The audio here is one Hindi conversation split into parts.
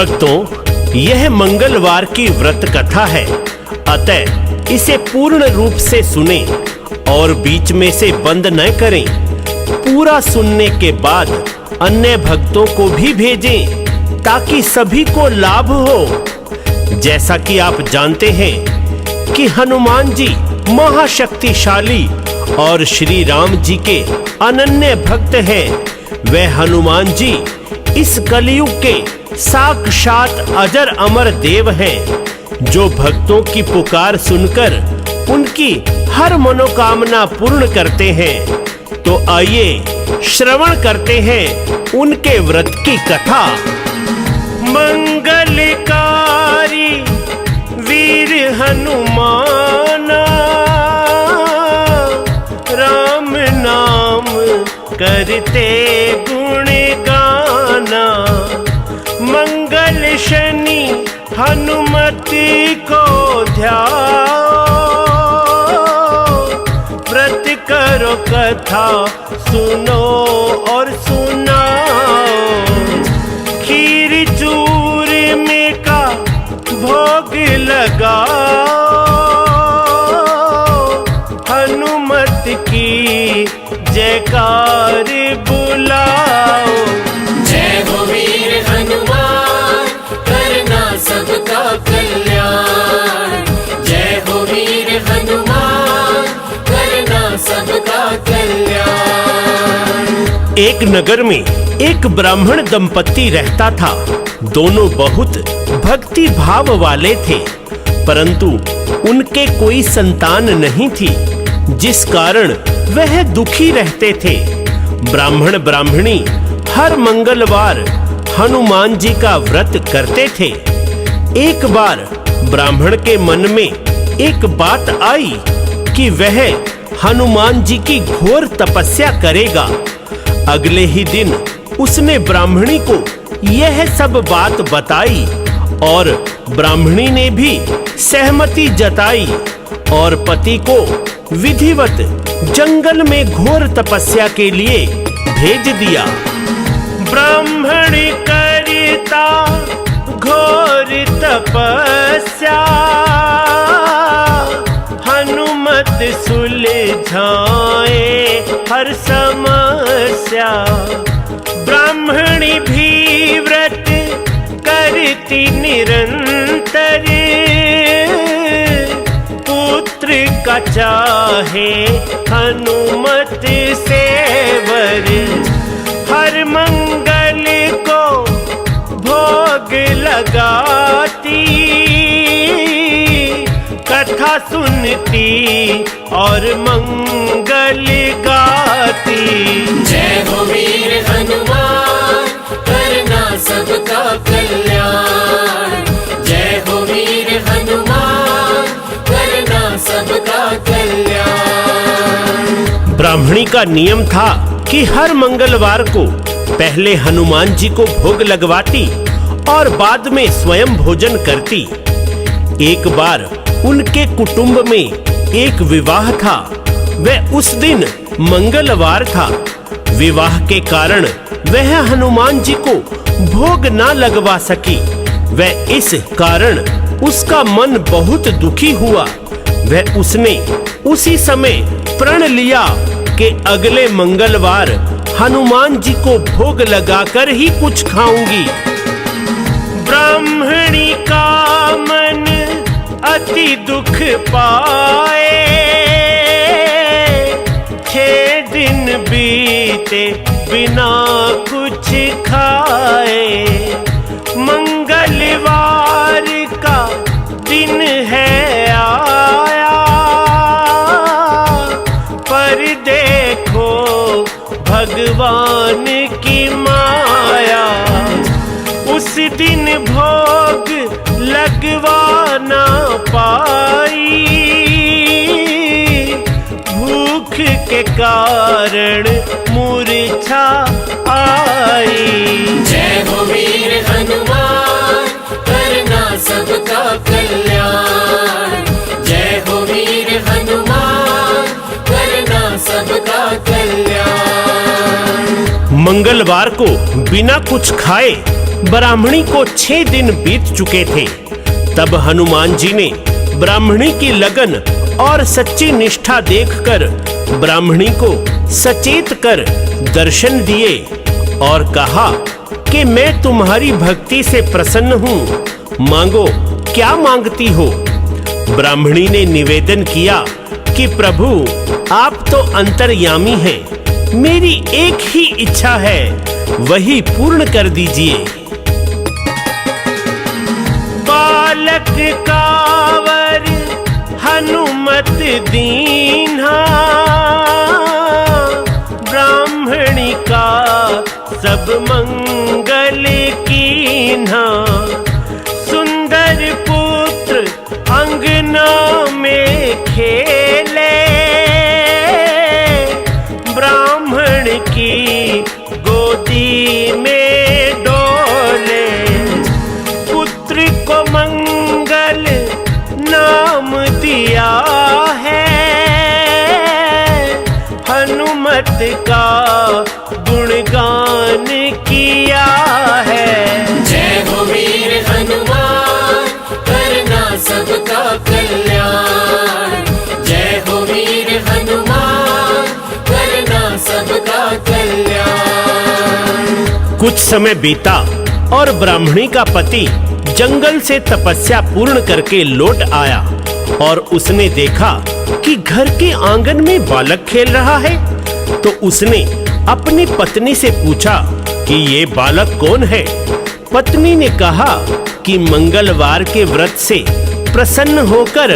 भक्तों, यह मंगलवार की व्रत कथा है, अतः इसे पूर्ण रूप से सुने और बीच में से बंद न करें। पूरा सुनने के बाद अन्य भक्तों को भी भेजें ताकि सभी को लाभ हो। जैसा कि आप जानते हैं कि हनुमान जी महाशक्तिशाली और श्री राम जी के अनन्य भक्त हैं। वह हनुमान जी इस कलयुग के साक्षात अजर अमर देव हैं, जो भक्तों की पुकार सुनकर उनकी हर मनोकामना पूर्ण करते हैं। तो आइए श्रवण करते हैं उनके व्रत की कथा। मंगलकारी वीर हनुमान, राम नाम करते गुण गाना। मंगल शनि हनुमति को ध्याओ, व्रत करो कथा सुनो और सुनाओ। खीर चूरमे का भोग लगाओ, हनुमत की जयकार बुलाओ। जय हो वीर हनुमान, करना सबका कल्याण। जय हो वीर हनुमान, करना सबका कल्याण। एक नगर में एक ब्राह्मण दंपत्ति रहता था। दोनों बहुत भक्ति भाव वाले थे, परंतु उनके कोई संतान नहीं थी, जिस कारण वह दुखी रहते थे। ब्राह्मण ब्राह्मणी हर मंगलवार हनुमान जी का व्रत करते थे। एक बार ब्राह्मण के मन में एक बात आई कि वह हनुमान जी की घोर तपस्या करेगा। अगले ही दिन उसने ब्राह्मणी को यह सब बात बताई और ब्राह्मणी ने भी सहमति जताई और पति को विधिवत जंगल में घोर तपस्या के लिए भेज दिया। ब्राह्मण करता घोर तपस्या, हनुमत सुलझाए हर समस्या। ब्राह्मणी भी व्रत करती निरंतर, पुत्र का चाहे हनुमत सेवर। हर मंगल को भोग लगाती, कथा सुनती और मंगल गाती। जय हो वीर हनुमान, करना सबका कल्याण। जय हो वीर हनुमान, करना सबका कल्याण। ब्राह्मणी का नियम था कि हर मंगलवार को पहले हनुमान जी को भोग लगवाती और बाद में स्वयं भोजन करती। एक बार उनके कुटुंब में एक विवाह था। वह उस दिन मंगलवार था। विवाह के कारण वह हनुमान जी को भोग ना लगवा सकी। वह इस कारण उसका मन बहुत दुखी हुआ। वह उसने उसी समय प्रण लिया कि अगले मंगलवार हनुमान जी को भोग लगाकर ही कुछ खाऊंगी। ब्राह्मणी का मन अति दुख पाए, 6 दिन बीते बिना कुछ खाए। मंगलवार का दिन है आया, पर देखो भगवान की माया। उस दिन भोग लगवा ना पाई, भूख के कारण मूर्छा आई। जय हो वीर हनुमान, करना सबका कल्याण। जय हो वीर हनुमान, करना सबका कल्याण। मंगलवार को बिना कुछ खाए ब्राह्मणी को 6 दिन बीत चुके थे। तब हनुमान जी ने ब्राह्मणी की लगन और सच्ची निष्ठा देखकर ब्राह्मणी को सचेत कर दर्शन दिए और कहा कि मैं तुम्हारी भक्ति से प्रसन्न हूँ, मांगो क्या मांगती हो। ब्राह्मणी ने निवेदन किया कि प्रभु आप तो अंतर्यामी हैं, मेरी एक ही इच्छा है, वही पूर्ण कर दीजिए। बालक कावर हनुमत दीन्हा, ब्राह्मणी का सब मंगल कीन्हा। सुंदर पुत्र अंगना में खेले, ब्राह्मण की गोदी में डोले। पुत्र को मंगल नाम दिया है, हनुमत का गुणगान किया है। जय हो वीर हनुमान, करना सबका कल्याण। जय हो वीर हनुमान, करना सबका कल्याण। कुछ समय बीता और ब्राह्मणी का पति जंगल से तपस्या पूर्ण करके लौट आया और उसने देखा कि घर के आंगन में बालक खेल रहा है। तो उसने अपनी पत्नी से पूछा कि ये बालक कौन है। पत्नी ने कहा कि मंगलवार के व्रत से प्रसन्न होकर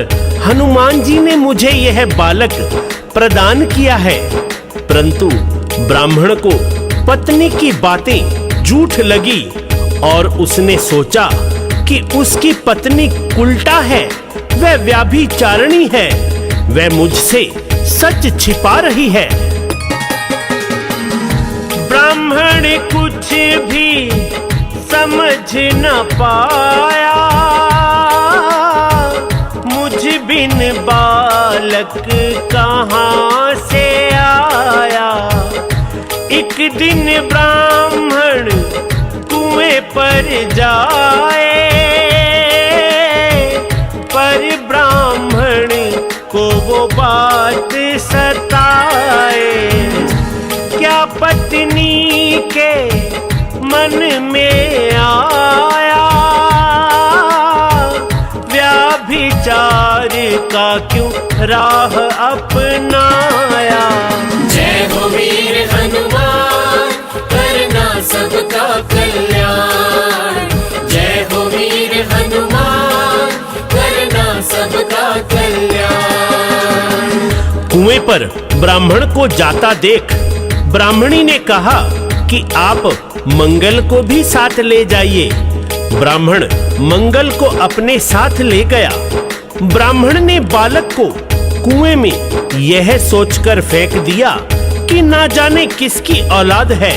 हनुमान जी ने मुझे यह बालक प्रदान किया है। परंतु ब्राह्मण को पत्नी की बातें झूठ लगी और उसने सोचा कि उसकी पत्नी उल्टा है, वह व्यभिचारिणी है, वह मुझसे सच छिपा रही है। ब्राह्मण कुछ भी समझ न पाया, मुझ बिन बालक कहाँ से आया। एक दिन ब्राह्मण कुएं पर जाए, पर ब्राह्मण को वो बात सताए। क्या पत्नी के मन में आया, व्यभिचार का क्यों राह अपनाया। जय हो वीर हनुमान, करना सबका कल्याण। जय हो वीर हनुमान, करना सबका कल्याण। कुएं पर ब्राह्मण को जाता देख ब्राह्मणी ने कहा कि आप मंगल को भी साथ ले जाइए। ब्राह्मण मंगल को अपने साथ ले गया। ब्राह्मण ने बालक को कुएं में यह सोचकर फेंक दिया कि ना जाने किसकी औलाद है।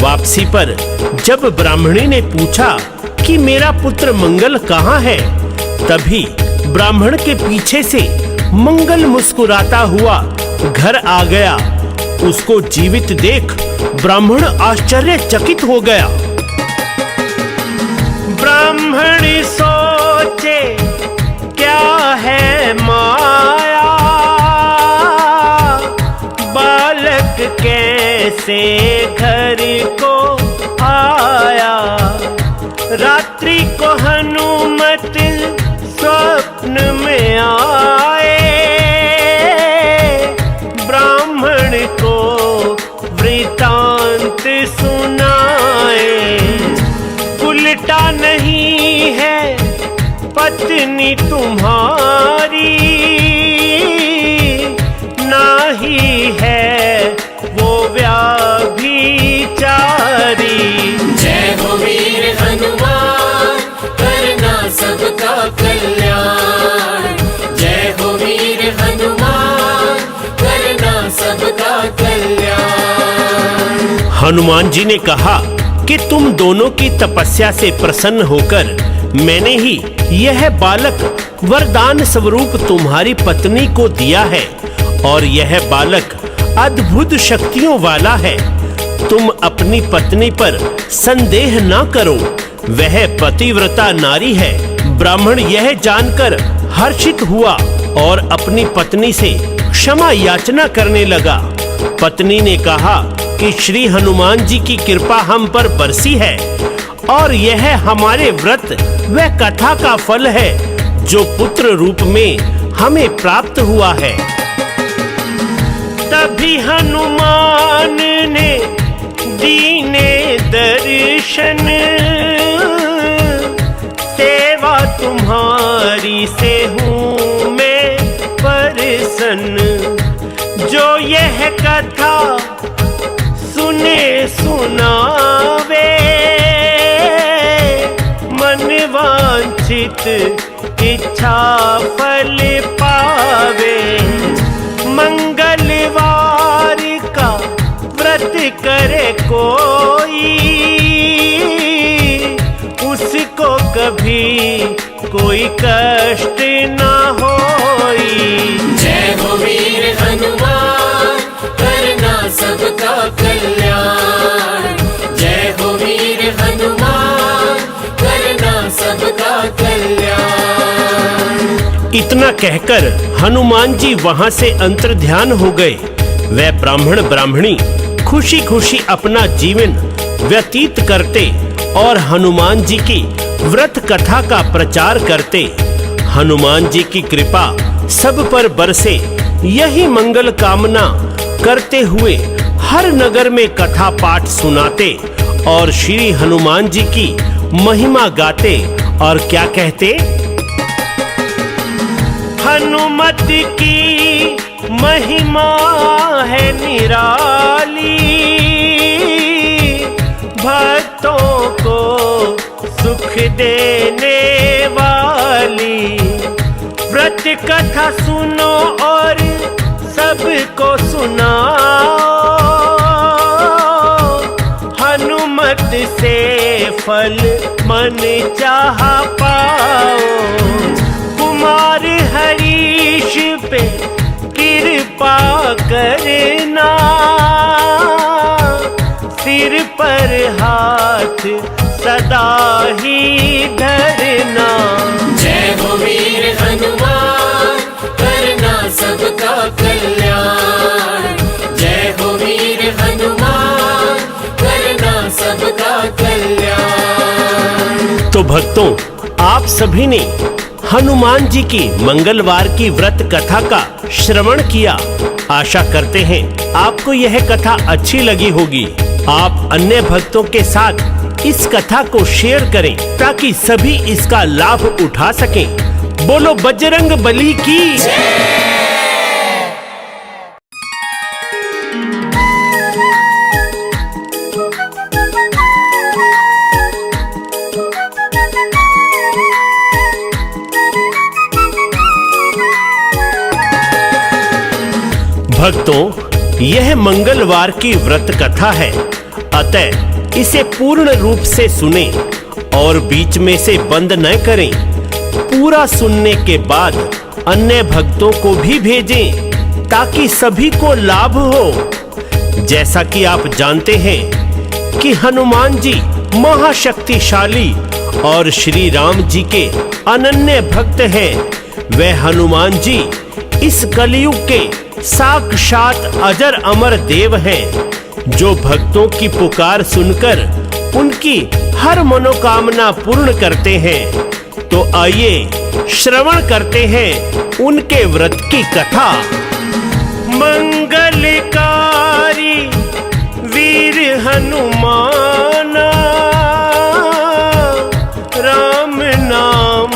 वापसी पर जब ब्राह्मणी ने पूछा कि मेरा पुत्र मंगल कहाँ है, तभी ब्राह्मण के पीछे से मंगल मुस्कुराता हुआ घर आ गया। उसको जीवित देख ब्राह्मण आश्चर्यचकित हो गया। ब्राह्मण सोचे क्या है माया, बालक कैसे घर को आया। रात्रि को हनुमत स्वप्न में आए, ब्राह्मण को वृतांत सुनाए। उल्टा नहीं है पत्नी तुम्हारी, ना ही है वो व्यभिचारी। जय हो वीर हनुमान, करना सबका कल्याण। जय हो वीर हनुमान, करना सबका कल्याण। हनुमान जी ने कहा कि तुम दोनों की तपस्या से प्रसन्न होकर मैंने ही यह बालक वरदान स्वरूप तुम्हारी पत्नी को दिया है और यह बालक अद्भुत शक्तियों वाला है। तुम अपनी पत्नी पर संदेह ना करो, वह पतिव्रता नारी है। ब्राह्मण यह जानकर हर्षित हुआ और अपनी पत्नी से क्षमा याचना करने लगा। पत्नी ने कहा कि श्री हनुमान जी की कृपा हम पर बरसी है और यह हमारे व्रत व कथा का फल है जो पुत्र रूप में हमें प्राप्त हुआ है। तभी हनुमान ने दीने दर्शन, सेवा तुम्हारी से हूँ मैं प्रसन्न। जो यह कथा सुने सुनावे, मन वांछित इच्छा फल पावे। मंगलवार का व्रत करे कोई, उसको कभी कोई कष्ट ना होई। जय हो वीर हनुमान, करना सबका कल्याण। जय हो वीर हनुमान, करना सबका कल्याण। इतना कहकर हनुमान जी वहां से अंतर्ध्यान हो गए। वह ब्राह्मण ब्राह्मणी खुशी खुशी अपना जीवन व्यतीत करते और हनुमान जी की व्रत कथा का प्रचार करते। हनुमान जी की कृपा सब पर बरसे, यही मंगल कामना करते हुए हर नगर में कथा पाठ सुनाते और श्री हनुमान जी की महिमा गाते। और क्या कहते? हनुमत की महिमा है निराली, भक्तों को सुख देने वाली। व्रत कथा सुनो और सबको सुनाओ, हनुमत से फल मन चाह पाओ। कुमार हरीश पे कृपा करना, सिर पर हाथ सदा ही धरना। जय हो वीर हनुमान, करना सबका कल्याण। जय हो वीर हनुमान, करना सबका कल्याण। तो भक्तों, आप सभी ने हनुमान जी की मंगलवार की व्रत कथा का श्रवण किया। आशा करते हैं आपको यह कथा अच्छी लगी होगी। आप अन्य भक्तों के साथ इस कथा को शेयर करें ताकि सभी इसका लाभ उठा सकें। बोलो बजरंग बली की जय। भक्तों, यह मंगलवार की व्रत कथा है, अतः इसे पूर्ण रूप से सुने और बीच में से बंद न करें। पूरा सुनने के बाद अन्य भक्तों को भी भेजें ताकि सभी को लाभ हो। जैसा कि आप जानते हैं कि हनुमान जी महाशक्तिशाली और श्री राम जी के अनन्य भक्त हैं। वह हनुमान जी इस कलयुग के साक्षात अजर अमर देव हैं, जो भक्तों की पुकार सुनकर उनकी हर मनोकामना पूर्ण करते हैं। तो आइए श्रवण करते हैं उनके व्रत की कथा। मंगलकारी वीर हनुमान, राम नाम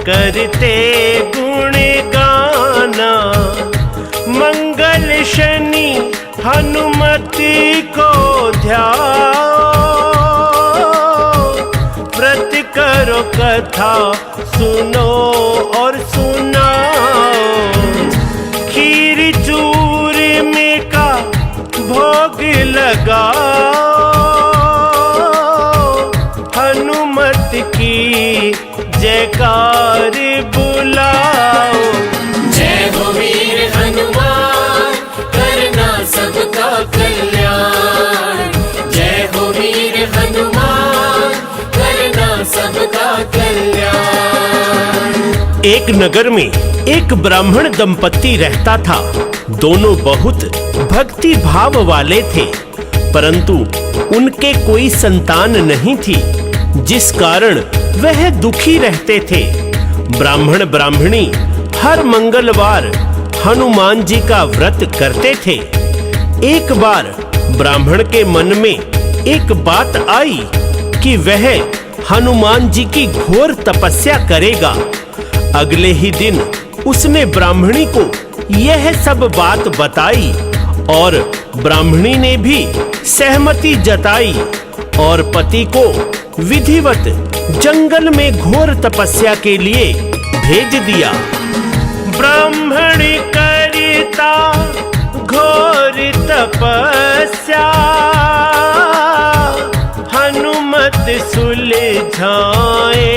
करते गुण गाना। मंगल शनि हनुमति को ध्याओ, व्रत करो कथा सुनो और सुनाओ। खीर चूरमे का भोग लगाओ, हनुमत की जयकार बुलाओ। जय हो वीर हनुमान, करना सबका कल्याण। सबका कल्याण। एक नगर में एक ब्राह्मण दंपत्ति रहता था। दोनों बहुत भक्ति भाव वाले थे, परंतु उनके कोई संतान नहीं थी, जिस कारण वह दुखी रहते थे। ब्राह्मण ब्राह्मणी हर मंगलवार हनुमान जी का व्रत करते थे। एक बार ब्राह्मण के मन में एक बात आई कि वह हनुमान जी की घोर तपस्या करेगा। अगले ही दिन उसने ब्राह्मणी को यह सब बात बताई और ब्राह्मणी ने भी सहमति जताई और पति को विधिवत जंगल में घोर तपस्या के लिए भेज दिया। ब्राह्मण करता घोर तपस्या, हनुमत सुलझाए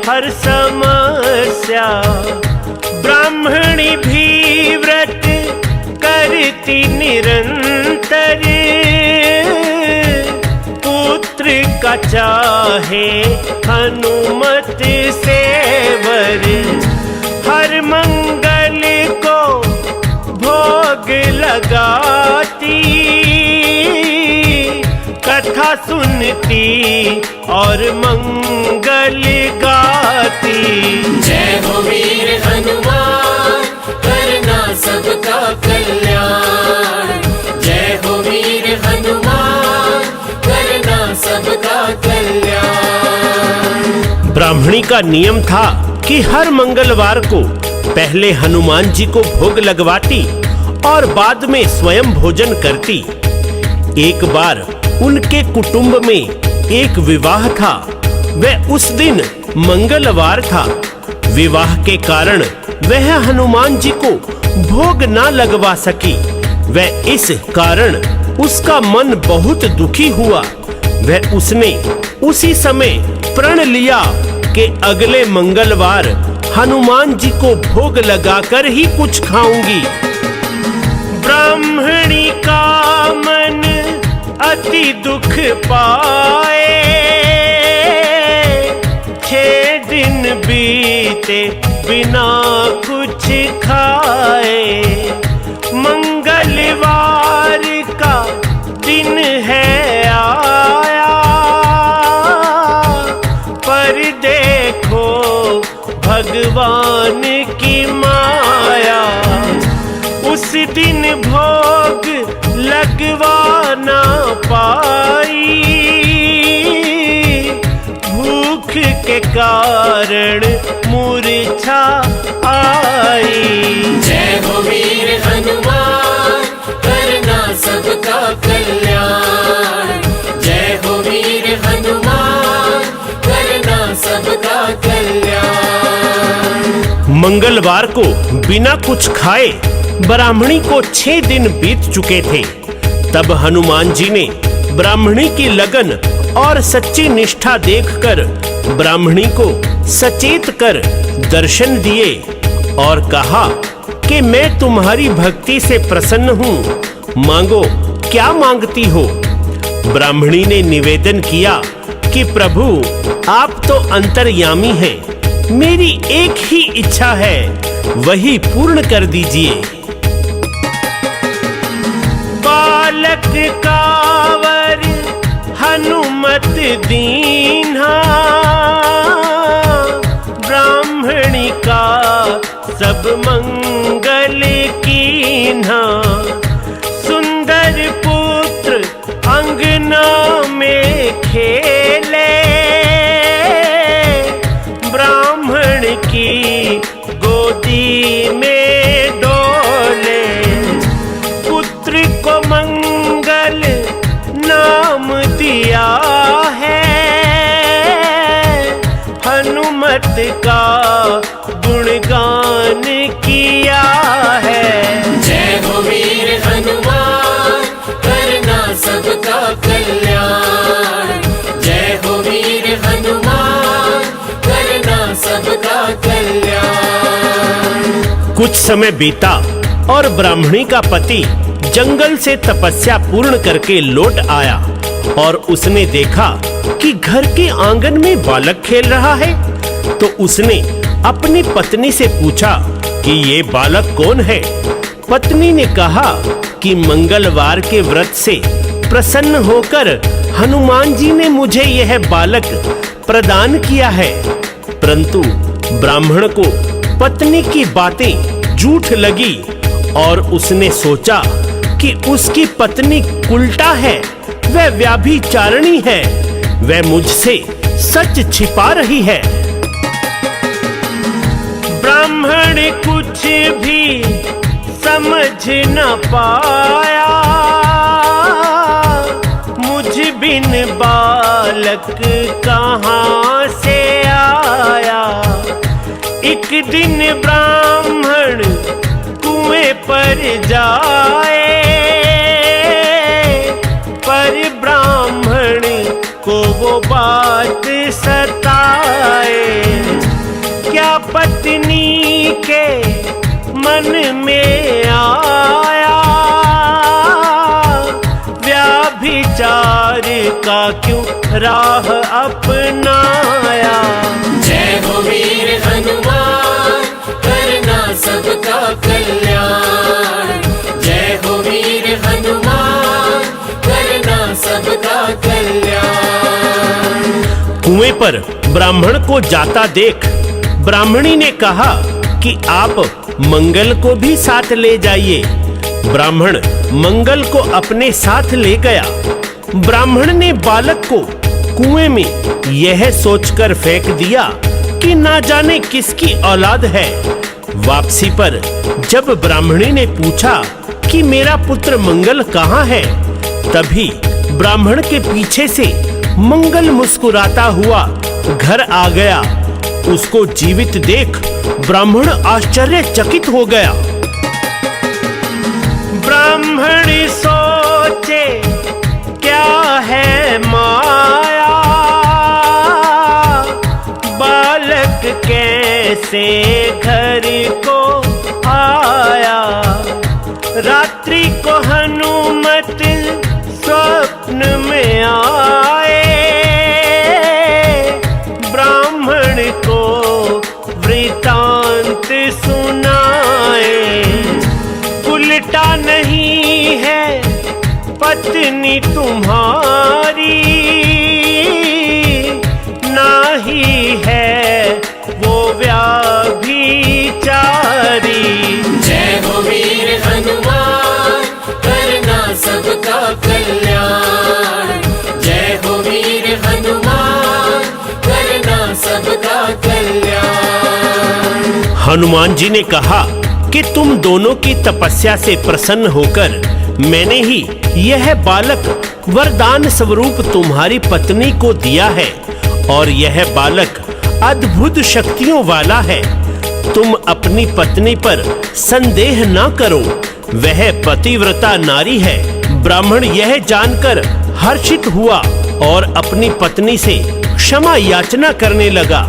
हर समस्या। ब्राह्मणी भी व्रत करती निरंतर, पुत्र का चाहे हनुमत से वर। हर मंगल को भोग लगाती, कथा सुनती और मंगल गाती। जय हो वीर हनुमान, करना सबका कल्याण। जय हो वीर हनुमान, करना सबका कल्याण। ब्राह्मणी का नियम था कि हर मंगलवार को पहले हनुमान जी को भोग लगवाती और बाद में स्वयं भोजन करती। एक बार उनके कुटुंब में एक विवाह था। वह उस दिन मंगलवार था। विवाह के कारण वह हनुमान जी को भोग ना लगवा सकी। वह इस कारण उसका मन बहुत दुखी हुआ। उसने उसी समय प्रण लिया कि अगले मंगलवार हनुमान जी को भोग लगाकर ही कुछ खाऊंगी। ब्राह्मणी का मन अति दुख पाए, 6 दिन बीते बिना कुछ खाए। मंगलवार का दिन है आया, पर देखो भगवान की माया। उस दिन भोग लगवा ना पाई, भूख के कारण मूर्छा आई। जय हो वीर हनुमान, करना सबका कल्याण। जय हो वीर हनुमान, करना सबका कल्याण। मंगलवार को बिना कुछ खाए ब्राह्मणी को 6 दिन बीत चुके थे। तब हनुमान जी ने ब्राह्मणी की लगन और सच्ची निष्ठा देखकर ब्राह्मणी को सचेत कर दर्शन दिए और कहा कि मैं तुम्हारी भक्ति से प्रसन्न हूँ, मांगो क्या मांगती हो। ब्राह्मणी ने निवेदन किया कि प्रभु आप तो अंतर्यामी हैं, मेरी एक ही इच्छा है, वही पूर्ण कर दीजिए। बालक कावर हनुमत दीन्हा, ब्राह्मणी का सब मंगल कीन्हा। सुंदर पुत्र अंगना में खेले, ब्राह्मण की गोदी में डोले। पुत्र को मंगल नाम दिया है, हनुमत का गुणगान किया है। जय हो वीर हनुमान, करना सबका कल्याण। जय हो वीर हनुमान, करना सबका कल्याण। कुछ समय बीता और ब्राह्मणी का पति जंगल से तपस्या पूर्ण करके लौट आया और उसने देखा कि घर के आंगन में बालक खेल रहा है, तो उसने अपनी पत्नी से पूछा कि ये बालक कौन है। पत्नी ने कहा कि मंगलवार के व्रत से प्रसन्न होकर हनुमान जी ने मुझे यह बालक प्रदान किया है। परंतु ब्राह्मण को पत्नी की बातें झूठ लगी और उसने सोचा कि उसकी पत्नी उल्टा है, वह व्यभिचारिणी है, वह मुझसे सच छिपा रही है। ब्राह्मण कुछ भी समझ न पाया, मुझ बिन बालक कहाँ से आया। एक दिन ब्राह्मण कुएं पर जाए, पर ब्राह्मण को वो बात सताए। क्या पत्नी के मन में आया, व्यभिचार का क्यों राह अपनाया। जय हो वीर हनुमान, करना सबका कल्याण। जय हो वीर हनुमान, करना सबका कल्याण। कुएं पर ब्राह्मण को जाता देख ब्राह्मणी ने कहा कि आप मंगल को भी साथ ले जाइए। ब्राह्मण मंगल को अपने साथ ले गया। ब्राह्मण ने बालक को कुएं में यह सोचकर फेंक दिया कि ना जाने किसकी औलाद है। वापसी पर जब ब्राह्मणी ने पूछा कि मेरा पुत्र मंगल कहाँ है, तभी ब्राह्मण के पीछे से मंगल मुस्कुराता हुआ घर आ गया। उसको जीवित देख ब्राह्मण आश्चर्यचकित हो गया। ब्राह्मण सोचे क्या है माया, बालक कैसे घर को आया। रात्रि को हनुमत स्वप्न में आए, ब्राह्मण को वृतांत सुनाए। उल्टा नहीं है पत्नी तुम्हारी, ना ही है वो व्यभिचारी। जय हो वीर हनुमान, करना सबका कल्याण। जय हो वीर हनुमान, करना सबका कल्याण। हनुमान जी ने कहा कि तुम दोनों की तपस्या से प्रसन्न होकर मैंने ही यह बालक वरदान स्वरूप तुम्हारी पत्नी को दिया है, और यह बालक अद्भुत शक्तियों वाला है। तुम अपनी पत्नी पर संदेह न करो, वह पतिव्रता नारी है। ब्राह्मण यह जानकर हर्षित हुआ और अपनी पत्नी से क्षमा याचना करने लगा।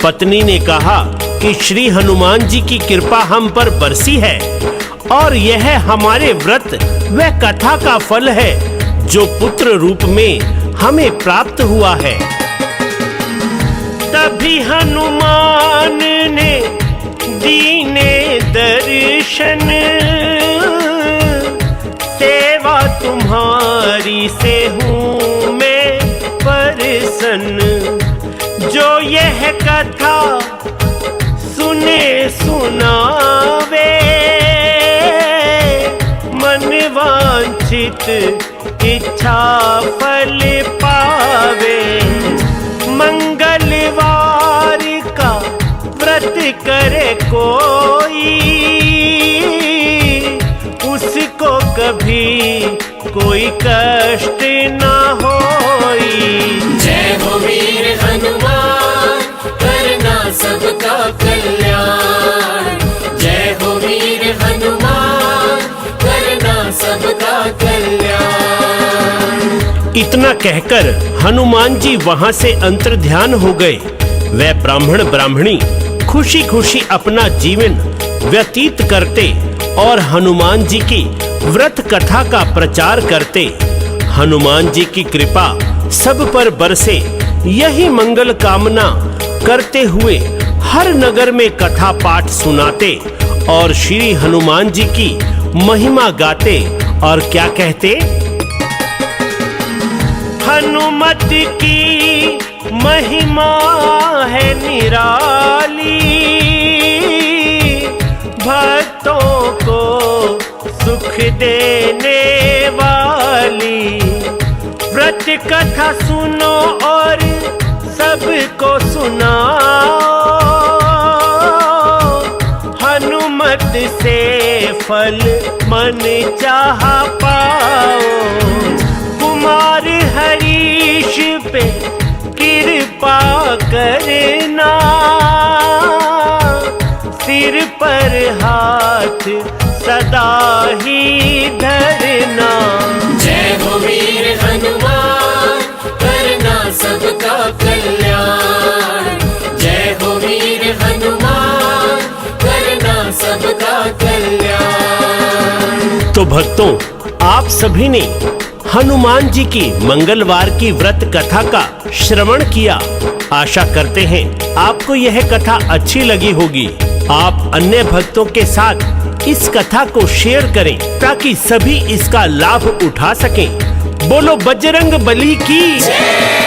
पत्नी ने कहा कि श्री हनुमान जी की कृपा हम पर बरसी है, और यह हमारे व्रत व कथा का फल है जो पुत्र रूप में हमें प्राप्त हुआ है। तभी हनुमान ने दीने दर्शन, सेवा तुम्हारी से हूँ मैं प्रसन्न। जो यह कथा सुने सुनावे, मन वांछित इच्छा फल पावे। मंगलवार का व्रत करे कोई, उसको कभी कोई कष्ट ना होई। जय हो वीर हनुमान, करना सबका कल्याण। जय हो वीर हनुमान, करना सबका कल्याण। इतना कहकर हनुमान जी वहां से अंतर्ध्यान हो गए। वह ब्राह्मण ब्राह्मणी खुशी खुशी अपना जीवन व्यतीत करते और हनुमान जी की व्रत कथा का प्रचार करते। हनुमान जी की कृपा सब पर बरसे, यही मंगल कामना करते हुए हर नगर में कथा पाठ सुनाते और श्री हनुमान जी की महिमा गाते। और क्या कहते? हनुमत की महिमा है निराली, भक्तों को सुख देने वाली। व्रत कथा सुनो और सबको सुनाओ, हनुमत से फल मन चाह पाओ। कुमार हरीश पे कृपा करना, सिर पर हाथ सदा ही धरना। जय हो वीर हनुमान, करना सबका कल्याण। जय हो वीर हनुमान, करना सबका कल्याण। तो भक्तों, आप सभी ने हनुमान जी की मंगलवार की व्रत कथा का श्रवण किया। आशा करते हैं आपको यह कथा अच्छी लगी होगी। आप अन्य भक्तों के साथ इस कथा को शेयर करें ताकि सभी इसका लाभ उठा सकें। बोलो बजरंग बली की जय।